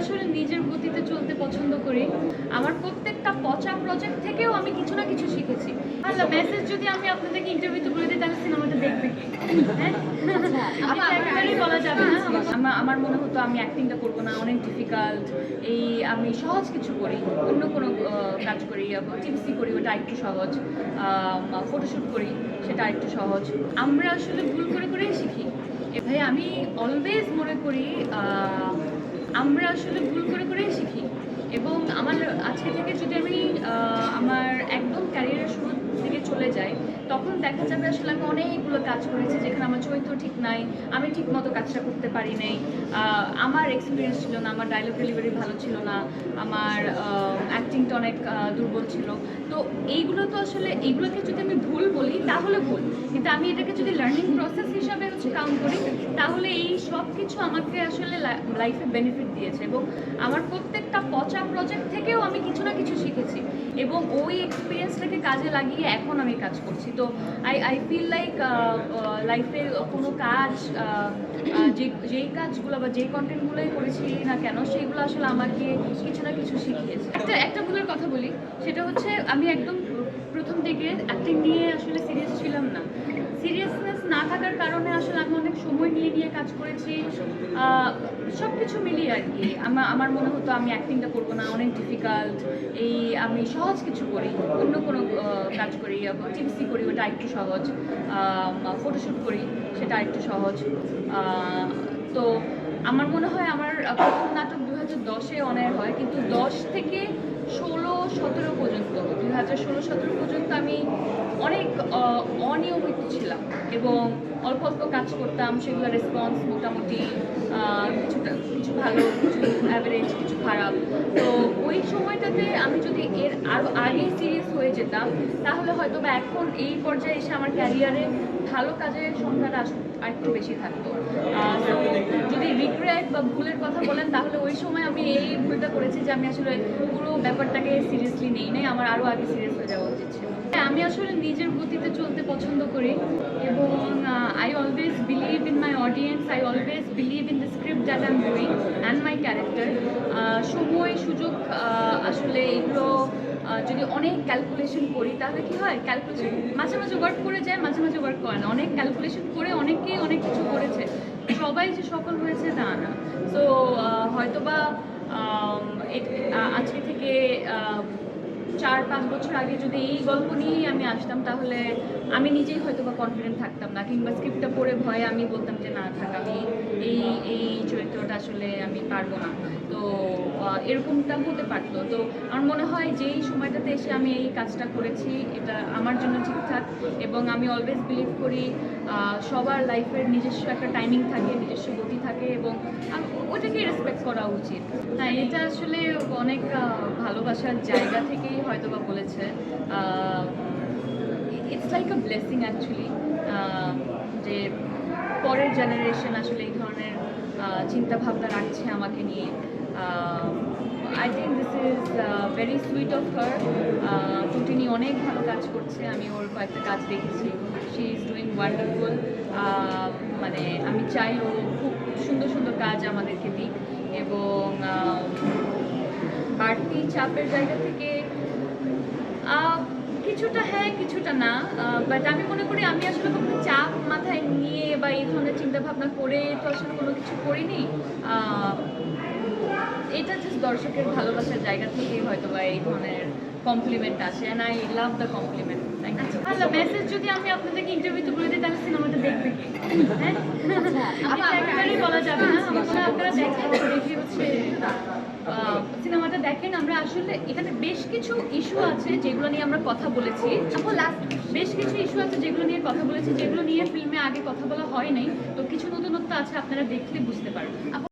আসলে নিজের গতিতে চলতে পছন্দ করি। আমার প্রত্যেকটা পচা প্রজেক্ট থেকেও আমি কিছু না কিছু শিখেছি। আল্লাহ মেসেজ যদি আমি আপনাদেরকে ইন্টারভিউতে বলে দিই তাহলে সিনেমাটা দেখবে কি? হ্যাঁ? আমি তো একেবারেই বলা যাবে না। আমার মনে হতো আমি অ্যাক্টিংটা করবো না, অনেক ডিফিকাল্ট। আমি সহজ কিছু করি, অন্য কোনো কাজ করি, টিভিসি করি, ওটা একটু সহজ। ফটোশ্যুট করি, সেটা একটু সহজ। আমরা আসলে ভুল করে করেই শিখি। ভাই আমি অলওয়েজ মনে করি আমরা আসলে ভুল করে করেই শিখি। এবং আমার আজকে থেকে যদি আমি আমার একদম ক্যারিয়ারের শুরুর দিকে চলে যাই, তখন দেখা যাবে আসলে আমি অনেকগুলো কাজ করেছি যেখানে আমার চরিত্র ঠিক নাই, আমি ঠিক মতো কাজটা করতে পারি নাই, আমার এক্সপিরিয়েন্স ছিল না, আমার ডায়লগ ডেলিভারি ভালো ছিল না, আমার অ্যাক্টিংটা অনেক দুর্বল ছিল। তো এইগুলোকে যদি আমি ভুল বলি তাহলে ভুল, কিন্তু আমি এটাকে যদি লার্নিং প্রসেস হিসাবে কাউন্ট করি তাহলে এই সব কিছু আমাকে আসলে লাইফে বেনিফিট দিয়েছে। এবং আমার প্রত্যেকটা পচা প্রজেক্ট থেকেও আমি কিছু না কিছু শিখেছি এবং ওই এক্সপিরিয়েন্সটাকে কাজে লাগিয়ে এখন আমি কাজ করছি। তো আই ফিল লাইক লাইফে কোনো কাজ যেই কাজগুলো বা যেই কন্টেন্টগুলোই করেছি না কেন সেইগুলো আসলে আমাকে কিছু না কিছু শিখিয়েছে। একটা ভুলের কথা বলি, সেটা হচ্ছে আমি একদম প্রথম দিকে অ্যাক্টিং নিয়ে আসলে সিরিয়াস ছিলাম না। সিরিয়াসনেস না থাকার কারণে আসলে আমি অনেক সময় নিয়ে কাজ করেছি, সব কিছু মিলিয়ে আর কি। আমার মনে হতো আমি অ্যাক্টিংটা করবো না, অনেক ডিফিকাল্ট। আমি সহজ কিছু করি, অন্য কোনো কাজ করি, টিভিসি করি, ওটা একটু সহজ। ফটোশ্যুট করি, সেটা একটু সহজ। তো আমার মনে হয় আমার প্রথম নাটক 2010-এ অনের হয়, কিন্তু 10 থেকে 16-17 পর্যন্ত 2016-17 পর্যন্ত আমি অনেক অনিয়মিত ছিলাম এবং অল্প অল্প কাজ করতাম, সেগুলো রেসপন্স মোটামুটি কিছু ভালো, কিছু অ্যাভারেজ, কিছু খারাপ। তো ওই সময়টাতে আমি যদি এর আরও আগে সিরিয়াস হয়ে যেতাম তাহলে হয়তো বা এখন এই পর্যায়ে এসে আমার ক্যারিয়ারে ভালো কাজের সংখ্যাটা আরেকটু বেশি থাকতো। যদি রিগ্রেট বা ভুলের কথা বলেন তাহলে ওই সময় আমি এই ভুলটা করেছি যে আমি আসলে পুরো ব্যাপারটাকে সিরিয়াসলি নেই নাই, আমার আরও আগে সিরিয়াস হয়ে যাওয়া উচিত ছিল। আমি আসলে নিজের গতিতে চলতে পছন্দ করি এবং I always believe in my audience, I always believe in the script that I am doing and my character. সময় সুযোগ আসলে এগুলো যদি অনেক ক্যালকুলেশন করি তাহলে কি হয়, ক্যালকুলেশন মাঝে মাঝে ওয়ার্ক করে যায়, মাঝে মাঝে ওয়ার্ক করে না। অনেক ক্যালকুলেশন করে অনেকেই অনেক কিছু করেছে, সবাই যে সফল হয়েছে তা না। সো হয়তোবা আজকে থেকে 4-5 বছর আগে যদি এই গল্প নিয়েই আমি আসতাম তাহলে আমি নিজেই হয়তো বা কনফিডেন্ট থাকতাম না, কিংবা স্ক্রিপ্টটা পড়ে ভয়ে আমি বলতাম যে না থাক, আমি এই চরিত্রটা আসলে আমি পারবো না। তো এরকমটা হতে পারতো। তো আমার মনে হয় যে এই সময়টাতে এসে আমি এই কাজটা করেছি এটা আমার জন্য ঠিকঠাক। এবং আমি অলওয়েজ বিলিভ করি সবার লাইফের নিজস্ব একটা টাইমিং থাকে, নিজস্ব গতি থাকে এবং ওটাকে রেসপেক্ট করা উচিত। হ্যাঁ, এটা আসলে অনেক ভালোবাসার জায়গা থেকেই হয়তো বা বলেছে। It's like a blessing actually, যে পরের জেনারেশন আসলে এই ধরনের চিন্তা ভাবনা রাখছে আমাকে নিয়ে। I think this is very sweet of her. Tutini অনেক ভালো কাজ করছে, আমি ওর কয়েকটা কাজ দেখেছি, শি ইজ ডুইং ওয়ান্ডারফুল। মানে আমি চাই ও খুব সুন্দর সুন্দর কাজ আমাদেরকে দিক। এবং বাড়তি চাপের জায়গা থেকে কিছুটা হ্যাঁ, কিছুটা না। বাট আমি মনে করি আমি আসলে কোনো চাপ মাথায় নিয়ে বা এই ধরনের চিন্তাভাবনা করে তো আসলে কোনো কিছু করিনি। এটা জাস্ট দর্শকের ভালোবাসার জায়গা থেকেই হয়তো বা এই ধরনের কমপ্লিমেন্ট আসে, and I love the compliment. আচ্ছা, মেসেজ যদি আমি আপনাদেরকে ইন্টারভিউতে বলে দিই তাহলে সিনেমাটা দেখবে কি? হ্যাঁ, আমি তো একেবারেই বলা যাবে না। আপনারা দেখেন, দেখে হচ্ছে সিনেমাটা দেখেন। আমরা আসলে এখানে বেশ কিছু ইস্যু আছে যেগুলো নিয়ে আমরা কথা বলেছি, বেশ কিছু ইস্যু আছে যেগুলো নিয়ে কথা বলেছি, যেগুলো নিয়ে ফিল্মে আগে কথা বলা হয় নাই। তো কিছু নতুনত্ব আছে, আপনারা দেখলে বুঝতে পারবেন।